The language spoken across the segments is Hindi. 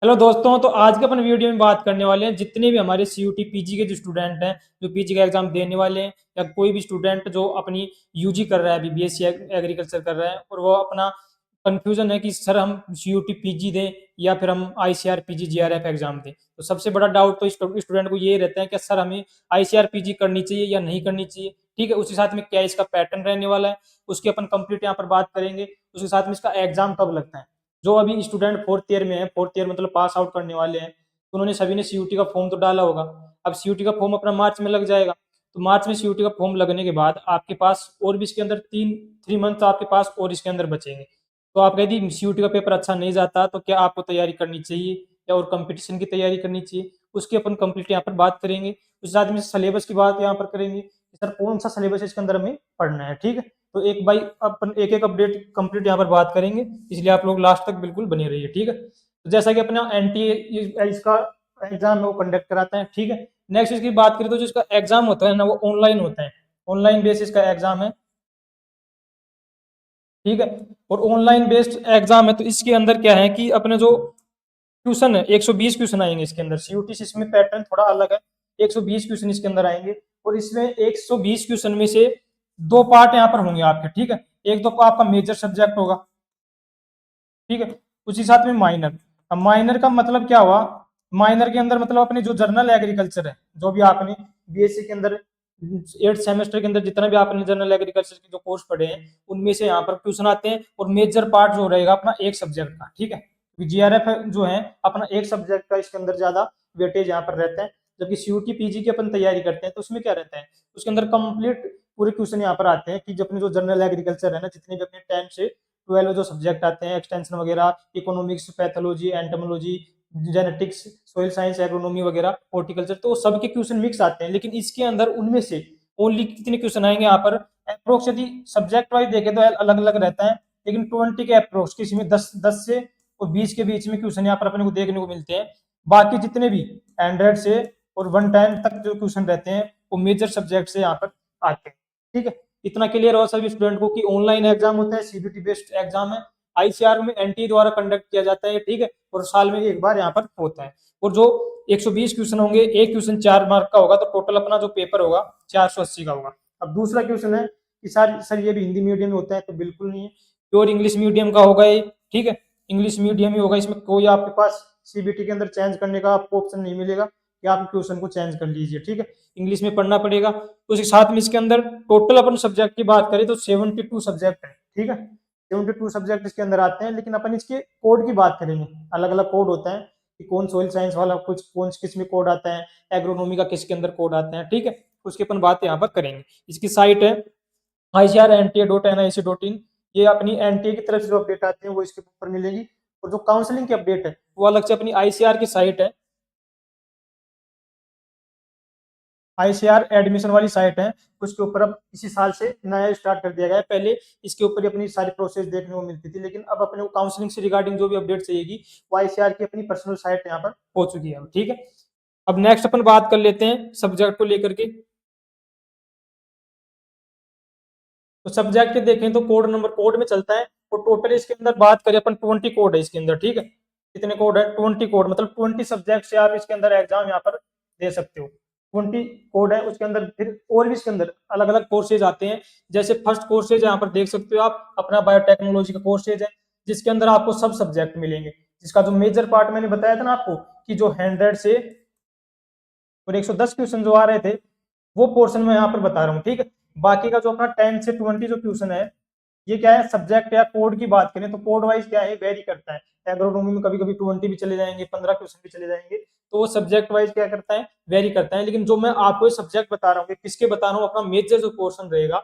हेलो दोस्तों, तो आज के अपन वीडियो में बात करने वाले हैं जितने भी हमारे सीयूटी पीजी के जो स्टूडेंट हैं, जो पीजी का एग्जाम देने वाले हैं, या कोई भी स्टूडेंट जो अपनी यूजी कर रहा है, अभी बीएससी एग्रीकल्चर कर रहा है और वो अपना कंफ्यूजन है कि सर हम सीयूटी पीजी दें या फिर हम आईसीआर पीजी जीआरएफ एग्जाम दें। तो सबसे बड़ा डाउट तो स्टूडेंट को ये रहता है कि सर हमें आईसीआर पीजी करनी चाहिए या नहीं करनी चाहिए। ठीक है, उसके साथ में क्या इसका पैटर्न रहने वाला है, उसकी अपन कंप्लीट यहाँ पर बात करेंगे। उसके साथ में इसका एग्जाम कब लगता है। जो अभी स्टूडेंट फोर्थ ईयर में है, फोर्थ ईयर मतलब पास आउट करने वाले हैं, तो उन्होंने सभी ने सीयूटी का फॉर्म तो डाला होगा। अब सीयूटी का फॉर्म अपना मार्च में लग जाएगा, तो मार्च में सीयूटी का फॉर्म लगने के बाद आपके पास और भी इसके अंदर 3 मंथ आपके पास और इसके अंदर बचेंगे। तो आप यदि सीयूटी का पेपर अच्छा नहीं जाता तो क्या आपको तैयारी करनी चाहिए या और कंपटीशन की तैयारी करनी चाहिए, उसकी अपन कंप्लीट यहाँ पर बात करेंगे। उस साथ में सिलेबस की बात यहाँ पर करेंगे कि सर कौन सा सिलेबस इसके अंदर हमें पढ़ना है। ठीक है, तो एक बाई अपन एक एक अपडेट कंप्लीट यहाँ पर बात करेंगे, इसलिए आप लोग लास्ट तक बिल्कुल बने रहिए। ठीक है, तो जैसा कि अपना एनटीए इसका एग्जाम है वो कंडक्ट कराता है। ठीक है, नेक्स्ट इसकी बात करें तो जो इसका एग्जाम होता है ना वो ऑनलाइन होता है, ऑनलाइन बेसिस का एग्जाम है। ठीक है, और ऑनलाइन बेस्ड एग्जाम है तो इसके अंदर क्या है कि अपने जो क्वेश्चन है 120 क्वेश्चन आएंगे इसके अंदर। सीयूटी से इसमें पैटर्न थोड़ा अलग है, 120 क्वेश्चन इसके अंदर आएंगे और इसमें 120 क्वेश्चन में से दो पार्ट यहाँ पर होंगे आपके। ठीक है, एक तो आपका मेजर सब्जेक्ट होगा, ठीक है, उसी साथ में माइनर। अब माइनर का मतलब क्या हुआ, माइनर के अंदर मतलब अपने जो जर्नल एग्रीकल्चर है, जो भी आपने बीएससी के अंदर 8 सेमेस्टर के अंदर जितना भी आपने जनरल एग्रीकल्चर के जो कोर्स पढ़े हैं उनमें से यहाँ पर क्वेश्चन आते हैं और मेजर पार्ट जो रहेगा अपना एक सब्जेक्ट का। ठीक है, जीआरएफ जो है अपना एक सब्जेक्ट का इसके अंदर ज्यादा वेटेज यहाँ पर रहता है, जबकि सीयूटी पीजी की अपन तैयारी करते हैं तो उसमें क्या रहता है, उसके अंदर कंप्लीट पूरे क्वेश्चन यहाँ पर आते हैं कि जो अपने जो जनरल एग्रीकल्चर है ना, जितने भी अपने 10 से 12 जो सब्जेक्ट आते हैं, एक्सटेंशन वगैरह, economics, pathology, entomology, genetics, soil science, agronomy वगैरह, हॉर्टिकल्चर, तो सबके क्वेश्चन मिक्स आते हैं। लेकिन इसके अंदर उनमें से ओनली कितने क्वेश्चन आएंगे यहाँ पर, अप्रोक्स यदि सब्जेक्ट वाइज देखें तो अलग अलग रहता है, लेकिन 20 के अप्रोक्स, किसी में 10 से और 20 के बीच में क्वेश्चन यहाँ पर अपने को देखने को मिलते हैं। बाकी जितने भी 100 से और 110 तक जो क्वेश्चन रहते हैं वो मेजर सब्जेक्ट से यहाँ पर आते हैं। ठीक है, इतना क्लियर हो सभी स्टूडेंट को कि ऑनलाइन एग्जाम होता है, सीबीटी बेस्ड एग्जाम है, आईसीआर में एनटी द्वारा कंडक्ट किया जाता है। ठीक है, और साल में एक बार यहाँ पर होता है। और जो 120 क्वेश्चन होंगे, एक क्वेश्चन 4 मार्क का होगा, तो टोटल अपना जो पेपर होगा 480 का होगा। अब दूसरा क्वेश्चन है कि सर ये भी हिंदी मीडियम में होता है, तो बिल्कुल नहीं है, प्योर इंग्लिश मीडियम का होगा ये। ठीक है, इंग्लिश मीडियम ही होगा, इसमें कोई आपके पास सीबीटी के अंदर चेंज करने का आपको ऑप्शन नहीं मिलेगा कि आप क्वेश्चन को चेंज कर लीजिए। ठीक है, इंग्लिश में पढ़ना पड़ेगा। उसके साथ में इसके अंदर टोटल अपन सब्जेक्ट की बात करें तो 72 सब्जेक्ट है। ठीक है, 72 सब्जेक्ट इसके अंदर आते हैं, लेकिन अपन इसके कोड की बात करेंगे, अलग अलग कोड होता है कि कौन सोइल साइंस वाला कुछ कौन किस में कोड आता है, एग्रोनॉमी का किसके अंदर कोड आता है। ठीक है, उसकी अपन बात यहाँ पर करेंगे। इसकी साइट है ICR.NIC.in, ये अपनी एनटीए की तरफ से जो अपडेट आते हैं वो इसके ऊपर मिलेगी। और जो काउंसलिंग की अपडेट है वो अलग से अपनी आईसीआर की साइट है, आईसीआर एडमिशन वाली साइट है, उसके ऊपर अब इसी साल से नया स्टार्ट कर दिया गया है। पहले इसके ऊपर ही अपनी सारी प्रोसेस देखने को मिलती थी, लेकिन अब अपने को काउंसलिंग से रिगार्डिंग जो भी अपडेट चाहिएगी वो आईसीआर की अपनी पर्सनल साइट यहाँ पर हो चुकी है। ठीक है, अब नेक्स्ट अपन बात कर लेते हैं सब्जेक्ट को लेकर के। तो सब्जेक्ट के देखें तो कोड नंबर कोड में चलता है, और टोटल इसके अंदर बात करें अपन 20 कोड है इसके अंदर। ठीक है, कितने कोड है, 20 कोड, मतलब 20 सब्जेक्ट से आप इसके अंदर एग्जाम यहाँ पर दे सकते हो। 20 कोड है, उसके अंदर फिर और भी इसके अंदर अलग अलग कोर्सेज आते हैं। जैसे फर्स्ट कोर्सेज यहाँ पर देख सकते हो आप, अपना बायोटेक्नोलॉजी का कोर्सेज है, जिसके अंदर आपको सब सब्जेक्ट मिलेंगे, जिसका जो मेजर पार्ट मैंने बताया था ना आपको कि जो 100 से और 110 क्वेश्चन जो आ रहे थे वो पोर्शन में यहाँ पर बता रहा हूँ। ठीक है, बाकी का जो अपना 10 से 20 जो क्वेश्चन है, ये क्या है, सब्जेक्ट या कोड की बात करें तो कोड वाइज क्या है, वेरी करता है। एग्रोनॉमी में कभी कभी 20 भी चले जाएंगे, 15 क्वेश्चन भी चले जाएंगे, तो वो सब्जेक्ट वाइज क्या करता है, वेरी करता है। लेकिन जो मैं आपको सब्जेक्ट बता रहा हूँ, किसके बता रहा हूँ, अपना मेजर जो पोर्शन रहेगा,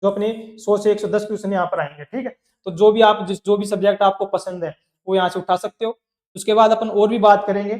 जो अपने 100 से 110 क्वेश्चन यहाँ पर आएंगे। ठीक है, तो जो भी आप जो भी सब्जेक्ट आपको पसंद है वो यहाँ से उठा सकते हो। उसके बाद अपन और भी बात करेंगे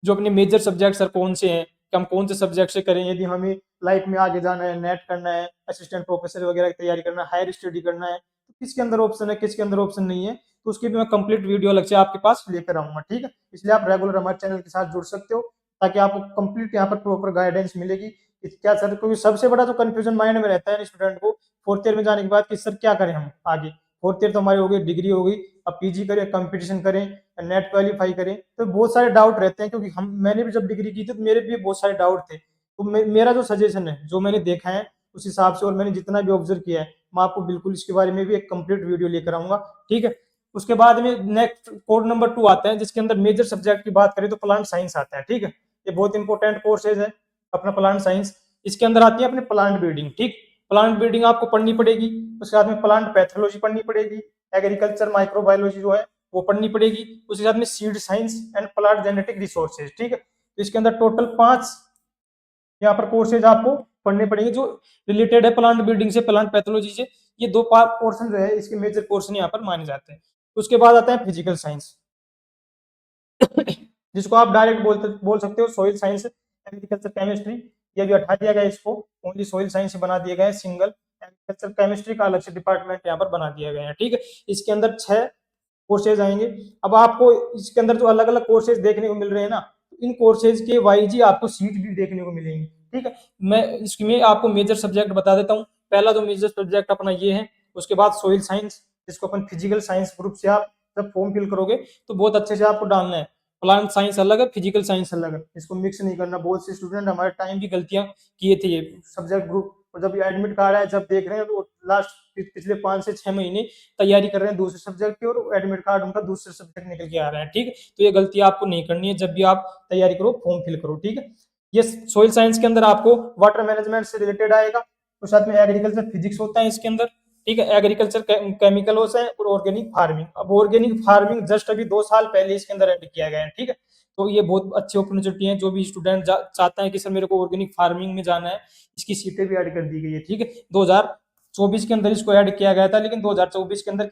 जो अपने मेजर सब्जेक्ट सर कौन से हैं, कि हम कौन से सब्जेक्ट से करें, यदि हमें लाइफ में आगे जाना है, नेट करना है, असिस्टेंट प्रोफेसर वगैरह की तैयारी करना है, हायर स्टडी करना है, तो किसके अंदर ऑप्शन है, किसके अंदर ऑप्शन नहीं है, तो उसकी भी मैं कंप्लीट वीडियो अलग से आपके पास लेकर आऊंगा। ठीक है, इसलिए आप रेगुलर हमारे चैनल के साथ जुड़ सकते हो, ताकि आपको कंप्लीट यहाँ पर प्रॉपर गाइडेंस मिलेगी। क्या सर, क्योंकि सबसे बड़ा जो कंफ्यूजन माइंड में रहता है स्टूडेंट को फोर्थ ईयर में जाने के बाद कि सर क्या करें हम आगे, फोर्थ ईयर तो हमारी हो गई, डिग्री हो गई, अब पीजी करें, कंपटीशन करें, नेट क्वालिफाई करें, तो बहुत सारे डाउट रहते हैं, क्योंकि हम मैंने भी जब डिग्री की थी तो मेरे भी बहुत सारे डाउट थे। तो मेरा जो सजेशन है, जो मैंने देखा है उस हिसाब से, और मैंने जितना भी ऑब्जर्व किया है, मैं आपको बिल्कुल इसके बारे में भी एक कंप्लीट वीडियो लेकर आऊंगा, ठीक है। उसके बाद में नेक्स्ट कोड नंबर 2 आता है, जिसके अंदर मेजर सब्जेक्ट की बात करें तो प्लांट साइंस आता है, ठीक है। ये बहुत इंपॉर्टेंट कोर्सेज है अपना प्लांट साइंस। इसके अंदर आती है अपनी प्लांट ब्रीडिंग, ठीक। प्लांट ब्रीडिंग आपको पढ़नी पड़ेगी, उसके बाद में प्लांट पैथोलॉजी पढ़नी पड़ेगी, एग्रीकल्चर माइक्रोबायोलॉजी जो है वो पढ़नी पड़ेगी, उसके साथ में seed science and plant genetic resources, ठीक है। तो इसके अंदर टोटल 5 यहाँ पर कोर्सेज आपको पढ़ने पड़ेंगे, जो रिलेटेड है प्लांट ब्रीडिंग से, प्लांट पैथोलॉजी से। ये 2 पोर्शन जो है इसके मेजर पोर्शन यहाँ पर माने जाते हैं। उसके बाद आता है फिजिकल साइंस जिसको आप डायरेक्ट बोल सकते हो सॉइल साइंस, एग्रीकल्चर केमिस्ट्री। ये भी हटा दिया गया, इसको ओनली सॉइल साइंस बना दिया गया है, सिंगल एग्रीकल्चर केमिस्ट्री का अलग से डिपार्टमेंट यहाँ पर बना दिया गया है, ठीक है। इसके अंदर 6 कोर्सेज आएंगे। अब आपको इसके अंदर जो अलग अलग कोर्सेज देखने को मिल रहे हैं ना, इन कोर्सेज के वाइज ही आपको सीट भी देखने को मिलेंगी, ठीक है। मैं इसमें आपको मेजर सब्जेक्ट बता देता हूँ। पहला जो मेजर सब्जेक्ट अपना ये है, उसके बाद सॉइल साइंस, जिसको अपन फिजिकल साइंस ग्रुप से आप जब फॉर्म फिल करोगे तो बहुत अच्छे से आपको डालना है। प्लांट साइंस अलग है, फिजिकल साइंस अलग है, इसको मिक्स नहीं करना। बहुत से स्टूडेंट हमारे टाइम भी गलतियां किए थे ये सब्जेक्ट ग्रुप, और जब एडमिट कार्ड आया, जब देख रहे हैं तो लास्ट पिछले 5 से 6 महीने तैयारी कर रहे हैं दूसरे सब्जेक्ट की, और एडमिट कार्ड उनका दूसरे सब्जेक्ट निकल के आ रहा है, ठीक है। तो ये गलती आपको नहीं करनी है जब भी आप तैयारी करो, फॉर्म फिल करो, ठीक है। ये सोइल साइंस के अंदर आपको वाटर मैनेजमेंट से रिलेटेड आएगा, तो साथ में एग्रीकल्चर फिजिक्स होता है इसके अंदर, ठीक है। एग्रीकल्चर केमिकल होता है, और ऑर्गेनिक फार्मिंग। अब ऑर्गेनिक फार्मिंग जस्ट अभी 2 साल पहले इसके अंदर ऐड किया गया है, ठीक है। तो ये बहुत अच्छी अपॉर्चुनिटी है, जो भी स्टूडेंट चाहता है कि सर मेरे को ऑर्गेनिक फार्मिंग में जाना है, इसकी सीटें भी ऐड कर दी गई है, ठीक है। 2024 के अंदर इसको ऐड किया गया था, लेकिन 2024 के अंदर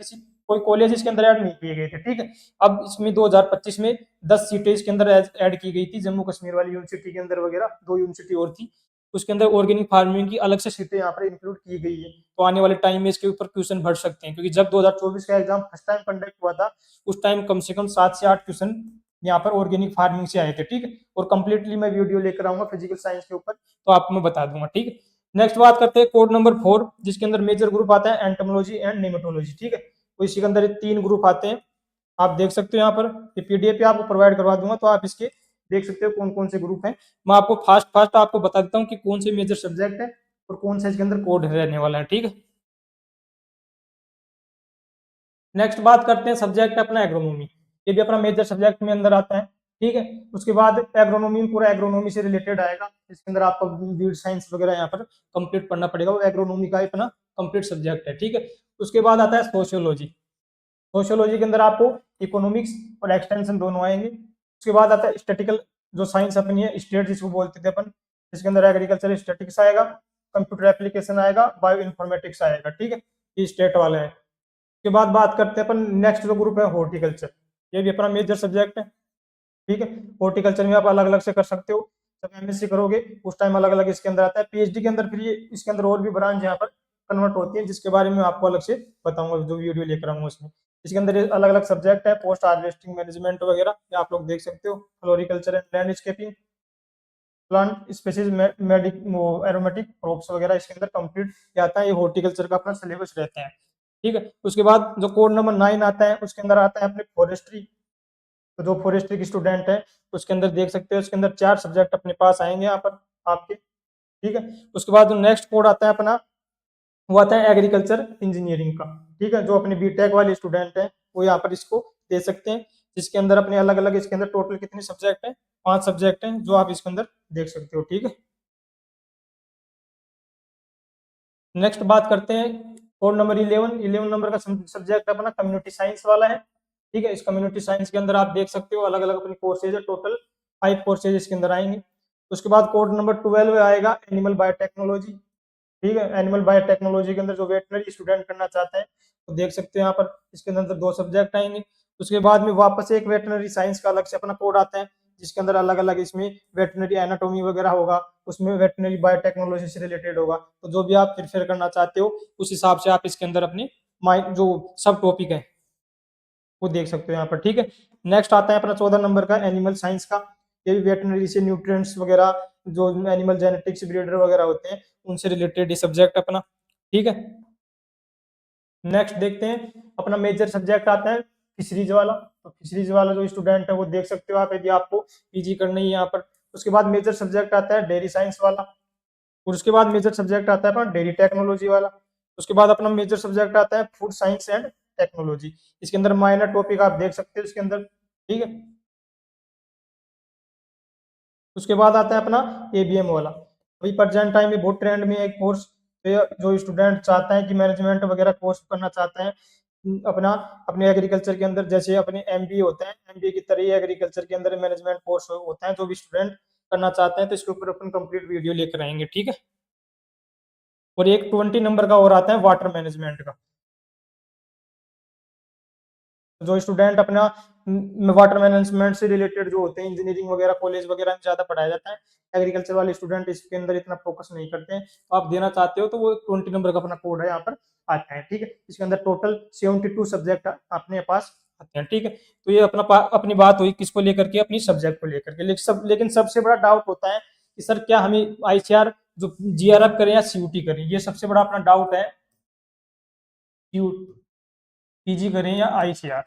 कोई कॉलेज इसके अंदर ऐड नहीं किए गए थे, ठीक है। अब इसमें 2025 में 10 सीटें इसके अंदर ऐड की गई थी, जम्मू कश्मीर वाली यूनिवर्सिटी के अंदर वगैरह 2 यूनिवर्सिटी और थी, उसके अंदर ऑर्गेनिक फार्मिंग की अलग से सीटें यहाँ पर इंक्लूड की गई है। तो आने वाले टाइम में इसके ऊपर क्वेश्चन भर सकते हैं, क्योंकि जब 2024 का एग्जाम फर्स्ट टाइम कंडक्ट हुआ था, उस टाइम कम से कम 7 से 8 क्वेश्चन यहाँ पर ऑर्गेनिक फार्मिंग से आए थे, ठीक है। और कंप्लीटली मैं वीडियो लेकर आऊंगा फिजिकल साइंस के ऊपर, तो आपको मैं बता दूंगा, ठीक है। नेक्स्ट बात करते हैं कोड नंबर 4, जिसके अंदर मेजर ग्रुप आता है एंटोमोलॉजी एंड नेमेटोलॉजी, ठीक है। तो इसी के अंदर 3 ग्रुप आते हैं, आप देख सकते हो यहाँ पर, ये पीडीएफ आपको प्रोवाइड करवा दूंगा, तो आप इसके देख सकते हो कौन कौन से ग्रुप हैं। मैं आपको फास्ट आपको बता देता हूँ कि कौन से मेजर सब्जेक्ट है और कौन सा इसके अंदर कोड रहने वाला है, ठीक है। नेक्स्ट बात करते हैं सब्जेक्ट अपना एग्रोनॉमी, ये भी अपना मेजर सब्जेक्ट में अंदर आता है, ठीक है। उसके बाद एग्रोनॉमी पूरा एग्रोनॉमी से रिलेटेड आएगा, इसके अंदर आपको वीड साइंस वगैरह यहाँ पर कंप्लीट पढ़ना पड़ेगा, वो एग्रोनॉमी का अपना कंप्लीट सब्जेक्ट है, ठीक है। उसके बाद आता है सोशियोलॉजी, सोशियोलॉजी के अंदर आपको इकोनॉमिक्स और एक्सटेंशन दोनों आएंगे। उसके बाद आता है स्टैटिकल, जो साइंस अपनी है स्टेट जिसको बोलते थे अपन, इसके अंदर एग्रीकल्चर स्टैटिक्स आएगा, कंप्यूटर एप्लीकेशन आएगा, बायो इन्फॉर्मेटिक्स आएगा, ठीक है। ये स्टेट वाले हैं। उसके बाद बात करते हैं अपन नेक्स्ट जो ग्रुप है हॉर्टिकल्चर, ये भी अपना मेजर सब्जेक्ट है, ठीक है। हॉर्टिकल्चर में आप अलग अलग से कर सकते हो, जब एमएससी करोगे उस टाइम अलग अलग इसके अंदर आता है। पीएचडी के अंदर फिर ये इसके अंदर और भी ब्रांच यहाँ पर कन्वर्ट होती है, जिसके बारे में आपको अलग से बताऊंगा, जो वीडियो लेकर आऊंगा उसमें। इसके अंदर अलग अलग सब्जेक्ट है, पोस्ट हार्वेस्टिंग मैनेजमेंट वगैरह, ये आप लोग देख सकते हो, floriculture and landscaping, plant species, aromatic crops वगैरह इसके अंदर कंप्लीट आता है। ये हॉर्टिकल्चर का अपना सिलेबस रहता है, ठीक है। उसके बाद जो कोड नंबर 9 आता है, उसके अंदर आता है अपने फॉरेस्ट्री। तो जो फॉरेस्ट्री की स्टूडेंट है उसके अंदर देख सकते हो, उसके अंदर 4 सब्जेक्ट अपने पास आएंगे यहाँ पर आपके, ठीक है। उसके बाद जो नेक्स्ट कोड आता है अपना, वो आता है एग्रीकल्चर इंजीनियरिंग का, ठीक है। जो अपने बीटेक वाले स्टूडेंट हैं वो यहाँ पर इसको दे सकते हैं, जिसके अंदर अपने अलग अलग इसके अंदर टोटल कितने सब्जेक्ट हैं, 5 सब्जेक्ट हैं जो आप इसके अंदर देख सकते हो, ठीक है। नेक्स्ट बात करते हैं कोड नंबर 11 नंबर का सब्जेक्ट अपना कम्युनिटी साइंस वाला है, ठीक है। इस कम्युनिटी साइंस के अंदर आप देख सकते हो अलग अलग अपनी कोर्सेज है, टोटल 5 कोर्सेज इसके अंदर आएंगे। उसके बाद कोड नंबर 12 आएगा एनिमल बायोटेक्नोलॉजी, ठीक है। एनिमल बायोटेक्नोलॉजी के अंदर जो वेटनरी स्टूडेंट करना चाहते हैं तो देख सकते हैं यहाँ पर, इसके अंदर 2 सब्जेक्ट आएंगे। उसके बाद में वापस एक वेटनरी साइंस का अलग से अपना कोड आता है, जिसके अंदर अलग अलग इसमें वेटनरी एनाटॉमी वगैरह होगा, उसमें वेटनरी बायोटेक्नोलॉजी से रिलेटेड होगा। तो जो भी आप प्रिफर करना चाहते हो उस हिसाब से आप इसके अंदर अपने माइंड जो सब टॉपिक है वो देख सकते हो यहाँ पर, ठीक है। नेक्स्ट आता है अपना 14 नंबर का एनिमल साइंस का, ये भी वेटनरी से न्यूट्रिएंट्स वगैरह, जो एनिमल जेनेटिक्स ब्रीडर वगैरह होते हैं उनसे रिलेटेड ये सब्जेक्ट अपना, ठीक है। नेक्स्ट देखते हैं अपना मेजर सब्जेक्ट आता है फिशरीज वाला। तो फिशरीज वाला जो स्टूडेंट है वो देख सकते हो आप, यदि आपको पीजी करनी है यहाँ पर। उसके बाद मेजर सब्जेक्ट आता है डेयरी साइंस वाला, और उसके बाद मेजर सब्जेक्ट आता है अपना डेयरी टेक्नोलॉजी वाला। उसके बाद अपना मेजर सब्जेक्ट आता है फूड साइंस एंड टेक्नोलॉजी। इसके अंदर माइनर टॉपिक आप देख सकते हो इसके अंदर, ठीक है। उसके बाद आता है अपना एबीएम वाला। अभी प्रेजेंट टाइम में बहुत ट्रेंड में एक कोर्स, जो स्टूडेंट चाहता है कि मैनेजमेंट वगैरह कोर्स करना चाहते हैं अपना अपने एग्रीकल्चर के अंदर, जैसे अपने एमबीए होता है, एमबीए की तरह ही एग्रीकल्चर के अंदर मैनेजमेंट कोर्स होता है, जो भी स्टूडेंट करना चाहते हैं तो इसके ऊपर अपन कंप्लीट वीडियो लेकर आएंगे, ठीक है। और एक 20 नंबर का और आता है वाटर मैनेजमेंट का। जो स्टूडेंट अपना वाटर मैनेजमेंट से रिलेटेड जो होते हैं, इंजीनियरिंग वगैरह कॉलेज वगैरह में ज्यादा पढ़ाया जाता है, एग्रीकल्चर वाले स्टूडेंट इसके अंदर इतना फोकस नहीं करते हैं, तो आप देना चाहते हो तो वो 20 नंबर का अपना कोड है यहाँ पर आता है, ठीक है। इसके अंदर टोटल 72 सब्जेक्ट अपने पास आते हैं, ठीक है। तो ये अपनी बात हुई किसको लेकर के, अपनी सब्जेक्ट को लेकर के। लेकिन सबसे बड़ा डाउट होता है कि सर क्या हमें आईसीआर जो जीआरएफ करें या सीयूटी करें, ये सबसे बड़ा अपना डाउट है, पीजी करें या आईसीआर।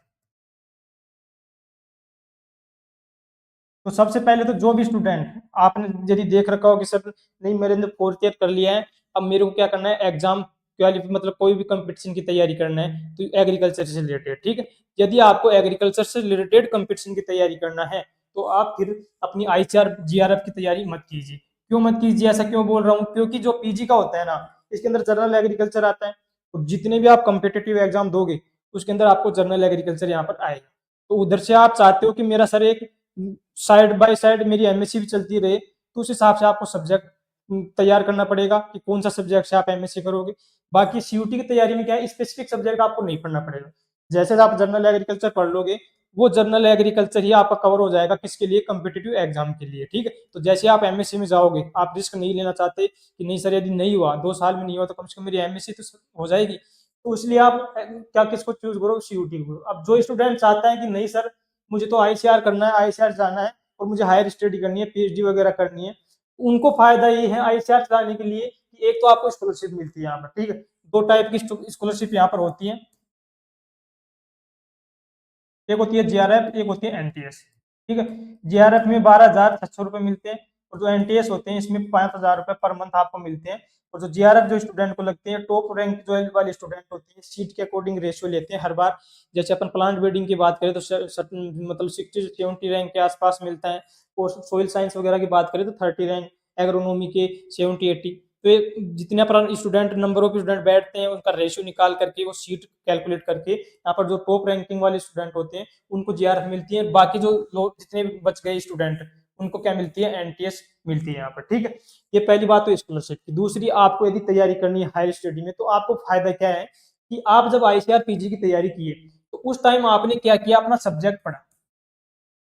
तो सबसे पहले तो जो भी स्टूडेंट आपने यदि देख रखा हो कि सर नहीं मेरे ने फोर्थ ईयर कर लिया है, अब मेरे को क्या करना है, एग्जाम क्वालिफाई मतलब कोई भी कंपटीशन की तैयारी करना है तो एग्रीकल्चर से रिलेटेड, ठीक है। यदि आपको एग्रीकल्चर से रिलेटेड कंपटीशन की तैयारी करना है तो आप फिर अपनी आईसीआर जीआरएफ की तैयारी मत कीजिए। क्यों मत कीजिए, ऐसा क्यों बोल रहा हूँ, क्योंकि जो पीजी का होता है ना, इसके अंदर जनरल एग्रीकल्चर आता है, तो जितने भी आप कम्पिटेटिव एग्जाम दोगे उसके अंदर आपको जनरल एग्रीकल्चर यहाँ पर आएगा। तो उधर से आप चाहते हो कि मेरा सर एक साइड बाय साइड मेरी एमएससी भी चलती रहे, तो उस हिसाब से आपको सब्जेक्ट तैयार करना पड़ेगा कि कौन सा सब्जेक्ट से आप एमएससी करोगे। बाकी सीयूटी की तैयारी में क्या है, स्पेसिफिक सब्जेक्ट आपको नहीं पढ़ना पड़ेगा। जैसे आप जनरल एग्रीकल्चर पढ़ लोगे, वो जनरल एग्रीकल्चर ही आपका कवर हो जाएगा किसके लिए, कम्पिटेटिव एग्जाम के लिए, ठीक है। तो जैसे आप एमएससी में जाओगे, आप रिस्क नहीं लेना चाहते कि नहीं सर यदि नहीं हुआ 2 साल में नहीं हुआ तो कम से कम मेरी एमएससी तो हो जाएगी, तो इसलिए आप क्या किसको चूज करो, सीयूटी को। अब जो स्टूडेंट चाहता है कि नहीं सर मुझे तो आईसीआर करना है, आईसीआर जाना है और मुझे हायर स्टडी करनी है, पीएचडी वगैरह करनी है, उनको फायदा ये है आईसीआर चलाने के लिए कि एक तो आपको स्कॉलरशिप मिलती है यहाँ पर, ठीक है। दो टाइप की स्कॉलरशिप यहाँ पर होती है, एक होती है जीआरएफ, एक होती है एनटीएस, ठीक है। जीआरएफ में 12,600 रुपए मिलते हैं, और जो एनटीएस होते हैं इसमें 5,000 रुपए पर मंथ आपको मिलते हैं। और जो जीआरएफ जो स्टूडेंट को लगते हैं, टॉप रैंक जो वाले स्टूडेंट होते हैं, सीट के अकॉर्डिंग रेशियो लेते हैं हर बार। जैसे अपन प्लांट ब्रीडिंग की बात करें तो मतलब 60 से 70 रैंक के आसपास मिलता है, और सोइल साइंस वगैरह की बात करें तो 30 रैंक, एग्रोनॉमी के 70-80। तो जितने पर स्टूडेंट नंबर ऑफ स्टूडेंट बैठते हैं उनका रेशियो निकाल करके वो सीट कैलकुलेट करके यहाँ पर जो टॉप रैंकिंग वाले स्टूडेंट होते हैं उनको जीआरएफ मिलती है, बाकी जो लोग जितने भी बच गए स्टूडेंट उनको क्या मिलती है, एनटीएस मिलती है यहाँ पर, ठीक है। ये पहली बात तो स्कॉलरशिप की। दूसरी, आपको यदि तैयारी करनी है हायर स्टडी में तो आपको फायदा क्या है कि आप जब आईसीआर पीजी की तैयारी किए तो उस टाइम आपने क्या किया, अपना सब्जेक्ट पढ़ा,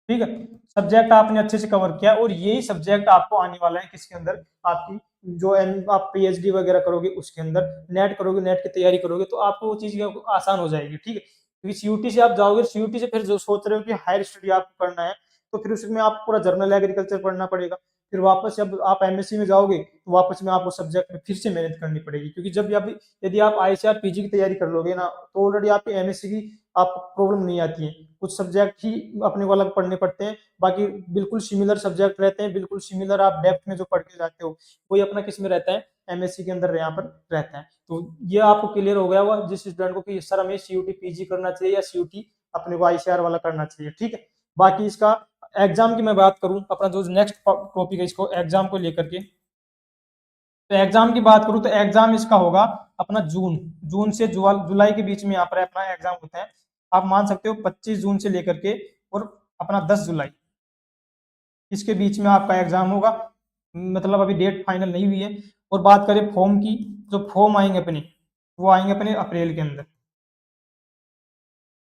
ठीक है। सब्जेक्ट आपने अच्छे से कवर किया, और यही सब्जेक्ट आपको आने वाला है किसके अंदर, आपकी जो आप पीएचडी वगैरह करोगे उसके अंदर, नेट करोगे, नेट की तैयारी करोगे तो आपको वो चीज आसान हो जाएगी, ठीक है। क्योंकि सीयूटी से आप जाओगे, सीयूटी से फिर जो सोच रहे हो कि हायर स्टडी आपको करना है तो फिर उसमें आप पूरा जर्नल एग्रीकल्चर पढ़ना पड़ेगा। फिर वापस जब आप एमएससी में जाओगे तो वापस में आपको सब्जेक्ट में फिर से मेहनत करनी पड़ेगी, क्योंकि जब यदि आप आईसीआर पीजी की तैयारी कर लोगे ना तो ऑलरेडी आपकी एमएससी की आपको प्रॉब्लम नहीं आती है। कुछ सब्जेक्ट ही अपने को अलग पढ़ने पड़ते हैं, बाकी बिल्कुल सिमिलर सब्जेक्ट रहते हैं, बिल्कुल सिमिलर आप डेप्थ में जो पढ़ के जाते हो वही अपना किस में रहता है, एमएससी के अंदर यहाँ पर रहता है। तो ये आपको क्लियर हो गया होगा जिस स्टूडेंट को कि सर हमें सीयूटी पीजी करना चाहिए या सीयूटी अपने को आईसीआर वाला करना चाहिए, ठीक है। बाकी इसका एग्जाम की मैं बात करूं, अपना जो नेक्स्ट टॉपिक है इसको एग्जाम को लेकर के, तो एग्जाम की बात करूं तो एग्जाम इसका होगा अपना जून जून से जुलाई के बीच में यहाँ पर अपना एग्जाम होता है। आप मान सकते हो 25 जून से लेकर के और अपना 10 जुलाई, इसके बीच में आपका एग्जाम होगा। मतलब अभी डेट फाइनल नहीं हुई है। और बात करें फॉर्म की, जो फॉर्म आएंगे अपने वो आएंगे अपने अप्रैल के अंदर,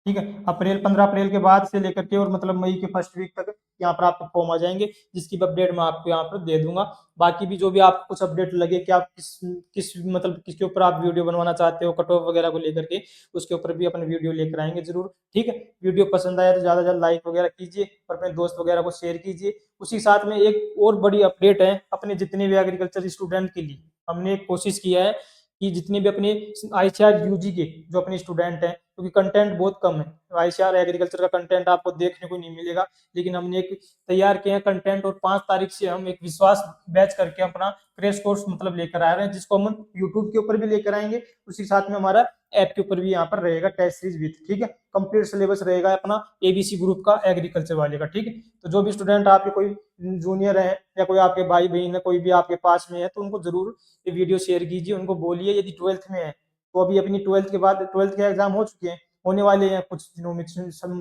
ठीक है। अप्रैल 15 अप्रैल के बाद से लेकर के और मतलब मई के फर्स्ट वीक तक यहाँ पर आपको फॉर्म आ जाएंगे, जिसकी अपडेट मैं आपको यहाँ पर दे दूंगा। बाकी भी जो भी आपको कुछ अपडेट लगे कि आप किस किस मतलब किसके ऊपर आप वीडियो बनवाना चाहते हो कट ऑफ वगैरह को लेकर के, उसके ऊपर भी अपन वीडियो लेकर आएंगे जरूर, ठीक है। वीडियो पसंद आया तो ज्यादा से ज्यादा लाइक वगैरह कीजिए और अपने दोस्त वगैरह को शेयर कीजिए। उसी साथ में एक और बड़ी अपडेट है अपने जितने भी एग्रीकल्चर स्टूडेंट के लिए, हमने एक कोशिश किया है कि जितने भी अपने आईसीआर यूजी के जो अपने स्टूडेंट हैं, क्योंकि कंटेंट बहुत कम है, आईसीआर एग्रीकल्चर का कंटेंट आपको देखने को नहीं मिलेगा, लेकिन हमने एक तैयार किया कंटेंट, और 5 तारीख से हम एक विश्वास बैच करके अपना क्रैश कोर्स मतलब लेकर आ रहे हैं, जिसको हम यूट्यूब के ऊपर भी लेकर आएंगे, उसी साथ में हमारा ऐप के ऊपर भी यहाँ पर रहेगा टेस्ट सीरीज विथ, ठीक है। कंप्लीट सिलेबस रहेगा अपना एबीसी ग्रुप का एग्रीकल्चर वाले का, ठीक है। तो जो भी स्टूडेंट आपके कोई जूनियर है या कोई आपके भाई बहन है, कोई भी आपके पास में है, तो उनको जरूर ये वीडियो शेयर कीजिए, उनको बोलिए। यदि 12th में है तो अभी अपनी 12th के बाद 12th के एग्जाम हो चुके हैं, होने वाले हैं कुछ दिनों में,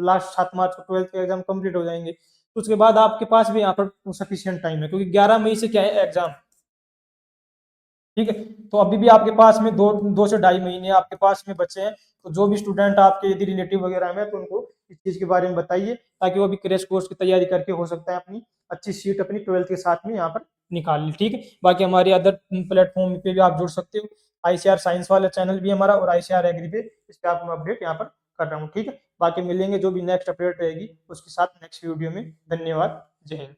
लास्ट 7 मार्च को 12th के एग्जाम कंप्लीट हो जाएंगे, तो उसके बाद आपके पास भी यहाँ पर सफिशियंट टाइम है, क्योंकि 11 मई से क्या है एग्जाम, ठीक है। तो अभी भी आपके पास में 2 से ढाई महीने आपके पास में बचे हैं। तो जो भी स्टूडेंट आपके यदि रिलेटिव वगैरह में, तो उनको इस चीज के बारे में बताइए, ताकि वो भी क्रैश कोर्स की तैयारी करके हो सकता है अपनी अच्छी सीट अपनी 12th के साथ में यहाँ पर निकाल ली, ठीक है। बाकी हमारे अदर प्लेटफॉर्म पे भी आप जुड़ सकते हो, आईसीआर साइंस वाला चैनल भी हमारा, और आईसीआर एग्री पे, इस पे आपको अपडेट यहाँ पर कर रहा हूँ, ठीक है। बाकी मिलेंगे जो भी नेक्स्ट अपडेट रहेगी उसके साथ नेक्स्ट वीडियो में। धन्यवाद, जय हिंद।